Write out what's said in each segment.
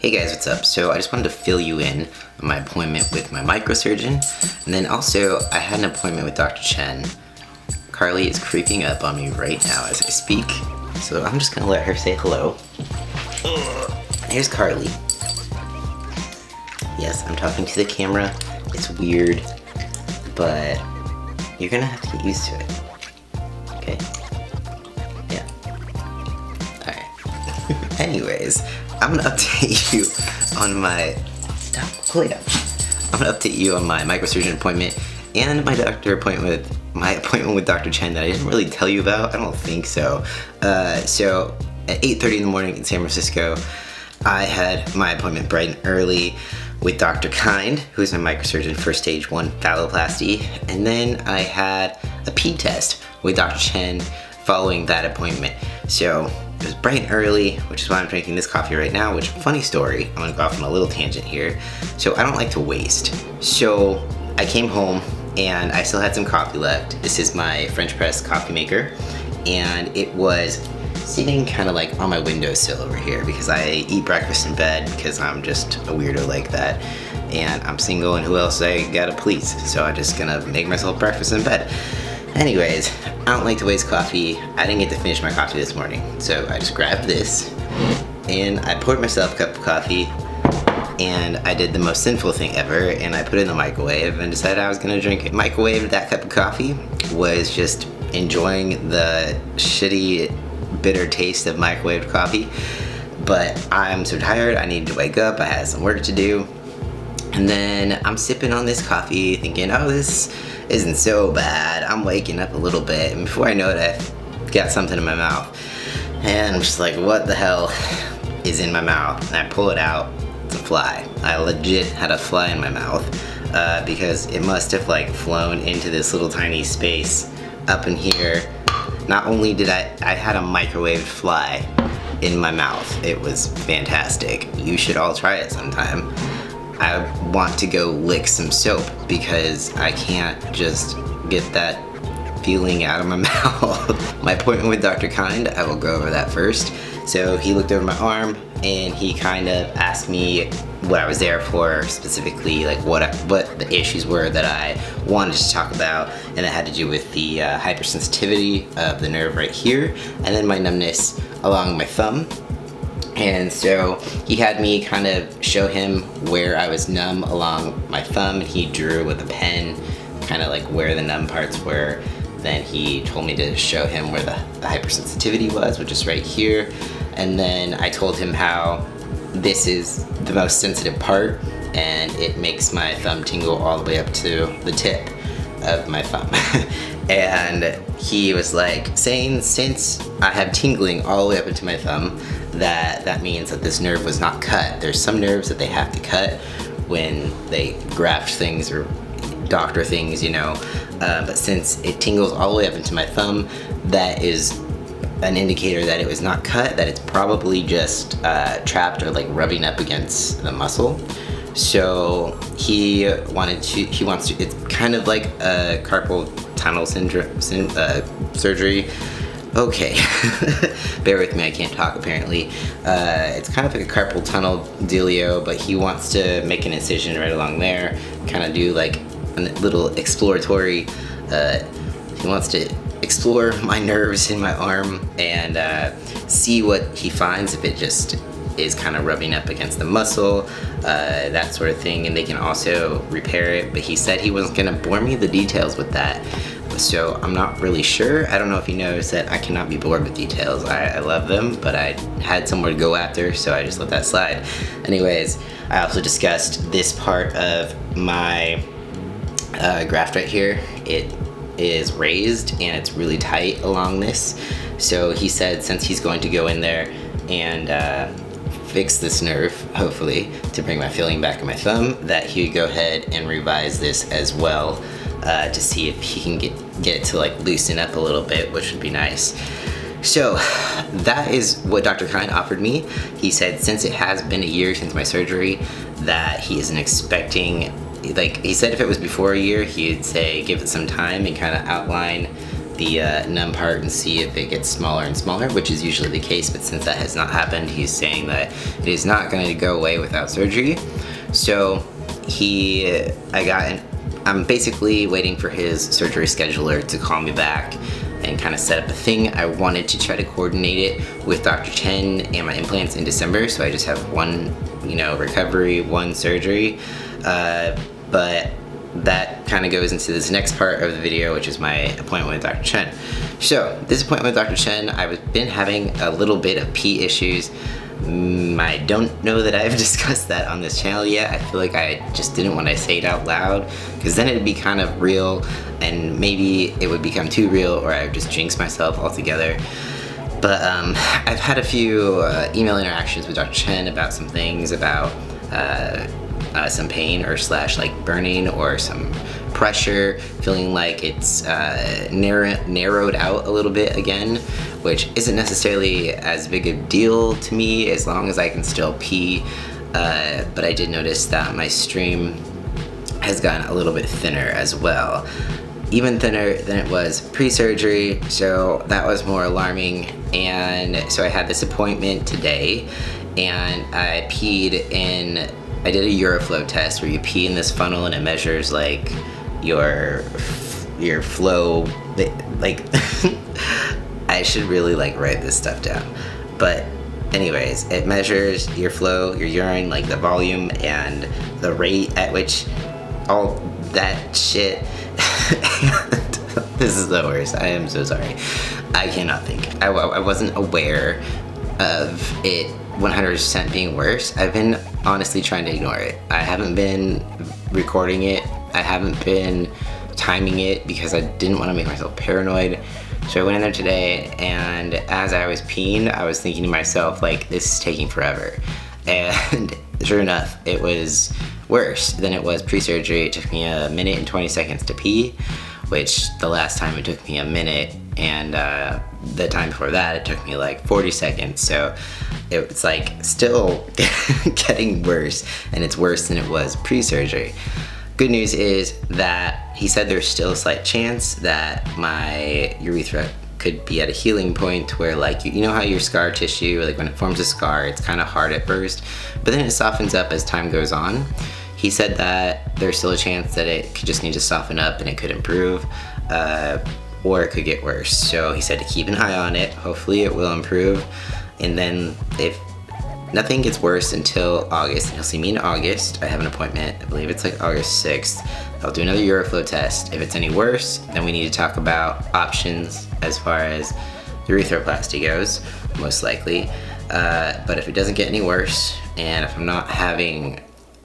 Hey guys, what's up? So I just wanted to fill you in on my appointment with my microsurgeon, and then also I had an appointment with Dr. Chen. Carly is creeping up on me right now as I speak, so I'm just gonna let her say hello. Here's Carly. Yes, I'm talking to the camera. It's weird, but you're gonna have to get used to it. Okay? Yeah. Alright. Anyways, I'm gonna update you on my microsurgeon appointment and my appointment with Dr. Chen that I didn't really tell you about. I don't think so. So at 8:30 in the morning in San Francisco, I had my appointment bright and early with Dr. Kind, who's my microsurgeon for stage 1 Phalloplasty, and then I had a pee test with Dr. Chen following that appointment. So it was bright and early, which is why I'm drinking this coffee right now, which, funny story, I'm gonna go off on a little tangent here. So I don't like to waste. So I came home and I still had some coffee left. This is my French press coffee maker, and it was sitting kind of like on my windowsill over here because I eat breakfast in bed because I'm just a weirdo like that, and I'm single and who else I gotta please, so I'm just gonna make myself breakfast in bed. Anyways, I don't like to waste coffee. I didn't get to finish my coffee this morning, so I just grabbed this and I poured myself a cup of coffee, and I did the most sinful thing ever, and I put it in the microwave and decided I was gonna drink it. Microwaved that cup of coffee, was just enjoying the shitty bitter taste of microwaved coffee, but I'm so tired, I needed to wake up, I had some work to do, and then I'm sipping on this coffee thinking, oh, this isn't so bad. I'm waking up a little bit, and before I know it, I've got something in my mouth, and I'm just like, what the hell is in my mouth? And I pull it out, it's a fly. I legit had a fly in my mouth, because it must have like flown into this little tiny space up in here. Not only did I had a microwaved fly in my mouth. It was fantastic. You should all try it sometime. I want to go lick some soap because I can't just get that feeling out of my mouth. My appointment with Dr. Kind, I will go over that first. So he looked over my arm and he kind of asked me what I was there for, specifically like what the issues were that I wanted to talk about, and it had to do with the hypersensitivity of the nerve right here, and then my numbness along my thumb. And so he had me kind of show him where I was numb along my thumb, and he drew with a pen kind of like where the numb parts were. Then he told me to show him where the hypersensitivity was, which is right here. And then I told him how this is the most sensitive part, and it makes my thumb tingle all the way up to the tip of my thumb. And he was like saying, since I have tingling all the way up into my thumb, that means that this nerve was not cut. There's some nerves that they have to cut when they graft things or doctor things, you know, but since it tingles all the way up into my thumb, that is an indicator that it was not cut, that it's probably just trapped or like rubbing up against the muscle. So he wants to, it's kind of like a carpal tunnel syndrome surgery. Okay, bear with me, I can't talk apparently. It's kind of like a carpal tunnel dealio, but he wants to make an incision right along there, kind of do like a little exploratory, he wants to explore my nerves in my arm and see what he finds, if it just is kind of rubbing up against the muscle, that sort of thing, and they can also repair it, but he said he wasn't gonna bore me the details with that, so I'm not really sure. I don't know if he knows that I cannot be bored with details. I love them, but I had somewhere to go after, so I just let that slide. Anyways, I also discussed this part of my graft right here. It is raised and it's really tight along this, so he said since he's going to go in there and fix this nerve, hopefully, to bring my feeling back in my thumb, that he would go ahead and revise this as well, to see if he can get it to like loosen up a little bit, which would be nice. So that is what Dr. Kind offered me. He said since it has been a year since my surgery, that he isn't expecting, like he said if it was before a year, he'd say give it some time and kind of outline the numb part and see if it gets smaller and smaller, which is usually the case, but since that has not happened, he's saying that it is not going to go away without surgery. So I'm basically waiting for his surgery scheduler to call me back and kind of set up a thing. I wanted to try to coordinate it with Dr. Chen and my implants in December, so I just have one, recovery, one surgery. But that kind of goes into this next part of the video, which is my appointment with Dr. Chen. So this appointment with Dr. Chen, I've been having a little bit of pee issues. I don't know that I've discussed that on this channel yet. I feel like I just didn't want to say it out loud, because then it'd be kind of real, and maybe it would become too real, or I would just jinx myself altogether. But I've had a few email interactions with Dr. Chen about some things, about some pain or / like burning or some pressure, feeling like it's narrowed out a little bit again, which isn't necessarily as big a deal to me as long as I can still pee, but I did notice that my stream has gotten a little bit thinner as well, even thinner than it was pre-surgery, so that was more alarming. And so I had this appointment today, and I did a Uroflow test where you pee in this funnel and it measures like your flow, like I should really like write this stuff down, but anyways, it measures your flow, your urine, like the volume and the rate at which all that shit and this is the worst. I am so sorry. I cannot think. I wasn't aware of it 100% being worse. I've been honestly trying to ignore it. I haven't been recording it. I haven't been timing it because I didn't want to make myself paranoid. So I went in there today, and as I was peeing, I was thinking to myself, like, this is taking forever. And sure enough, it was worse than it was pre-surgery. It took me 1 minute and 20 seconds to pee, which the last time it took me 1 minute, and the time before that it took me like 40 seconds. So it's like still getting worse, and it's worse than it was pre-surgery. Good news is that he said there's still a slight chance that my urethra could be at a healing point where, like, you know how your scar tissue, like when it forms a scar, it's kind of hard at first, but then it softens up as time goes on. He said that there's still a chance that it could just need to soften up and it could improve, or it could get worse. So he said to keep an eye on it. Hopefully it will improve. And then if nothing gets worse until August, and he'll see me in August. I have an appointment, I believe it's like August 6th. I'll do another Uroflow test. If it's any worse, then we need to talk about options as far as urethroplasty goes, most likely. But if it doesn't get any worse, and if I'm not having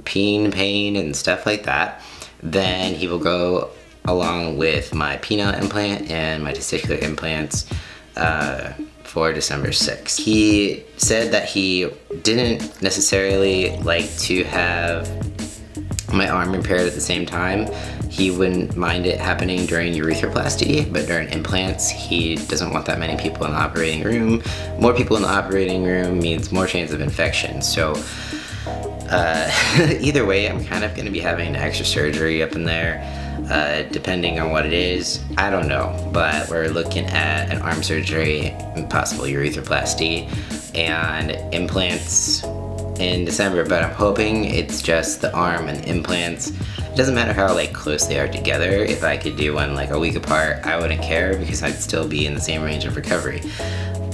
pain and stuff like that, then he will go along with my penile implant and my testicular implants for December 6th. He said that he didn't necessarily like to have my arm repaired at the same time. He wouldn't mind it happening during urethroplasty, but during implants, he doesn't want that many people in the operating room. More people in the operating room means more chance of infection. So either way, I'm kind of going to be having extra surgery up in there, depending on what it is. I don't know, but we're looking at an arm surgery and possible urethroplasty and implants in December, but I'm hoping it's just the arm and the implants. It doesn't matter how like close they are together. If I could do one like a week apart, I wouldn't care because I'd still be in the same range of recovery.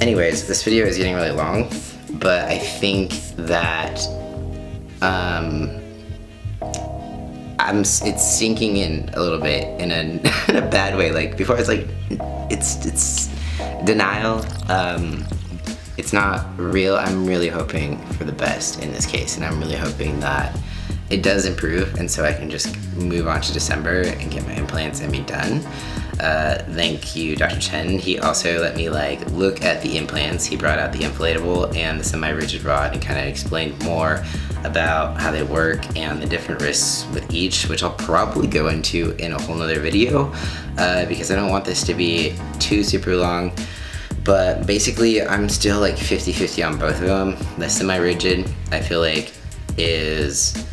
Anyways, this video is getting really long, but I think that it's sinking in a little bit in a bad way. Like before, it's like it's denial. It's not real. I'm really hoping for the best in this case, and I'm really hoping that it does improve, and so I can just move on to December and get my implants and be done. Thank you, Dr. Chen. He also let me like look at the implants. He brought out the inflatable and the semi-rigid rod and kind of explained more about how they work and the different risks with each, which I'll probably go into in a whole nother video because I don't want this to be too super long. But basically, I'm still like 50-50 on both of them. The semi-rigid, I feel like, is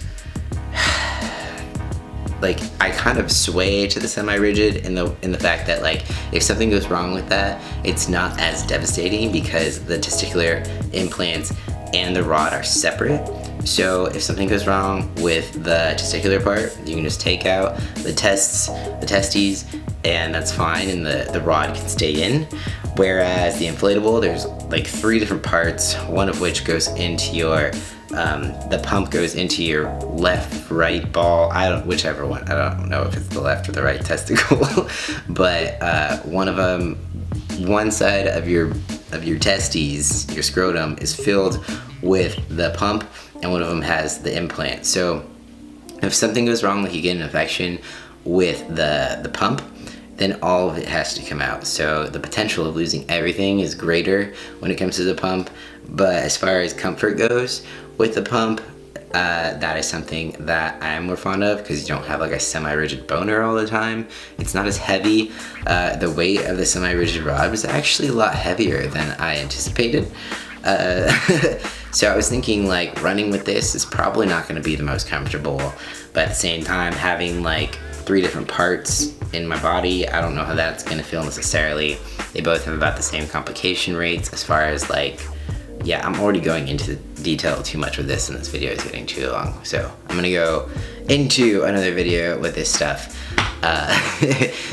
like I kind of sway to the semi-rigid in the fact that like if something goes wrong with that, it's not as devastating because the testicular implants and the rod are separate. So if something goes wrong with the testicular part, you can just take out the testes, and that's fine, and the rod can stay in. Whereas the inflatable, there's like 3 different parts, one of which goes into your the pump goes into your left, right ball. Whichever one. I don't know if it's the left or the right testicle, but one of them, one side of your testes, your scrotum, is filled with the pump, and one of them has the implant. So if something goes wrong, like you get an infection with the pump, then all of it has to come out. So the potential of losing everything is greater when it comes to the pump. But as far as comfort goes with the pump, that is something that I'm more fond of because you don't have like a semi-rigid boner all the time. It's not as heavy. The weight of the semi-rigid rod was actually a lot heavier than I anticipated. So I was thinking like running with this is probably not going to be the most comfortable, but at the same time having like 3 different parts in my body, I don't know how that's going to feel necessarily. They both have about the same complication rates as far as like, yeah, I'm already going into detail too much with this and this video is getting too long. So I'm going to go into another video with this stuff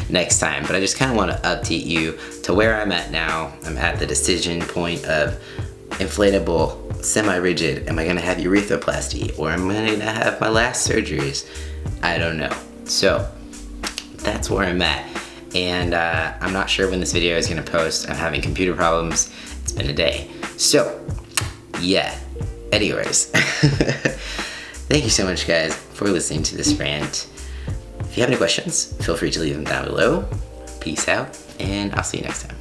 next time, but I just kind of want to update you to where I'm at now. I'm at the decision point of inflatable, semi-rigid. Am I gonna have urethroplasty, or am I gonna have my last surgeries? I don't know. So that's where I'm at, and I'm not sure when this video is gonna post. I'm having computer problems. It's been a day. So yeah, anyways, thank you so much guys for listening to this rant. If you have any questions, feel free to leave them down below. Peace out, and I'll see you next time.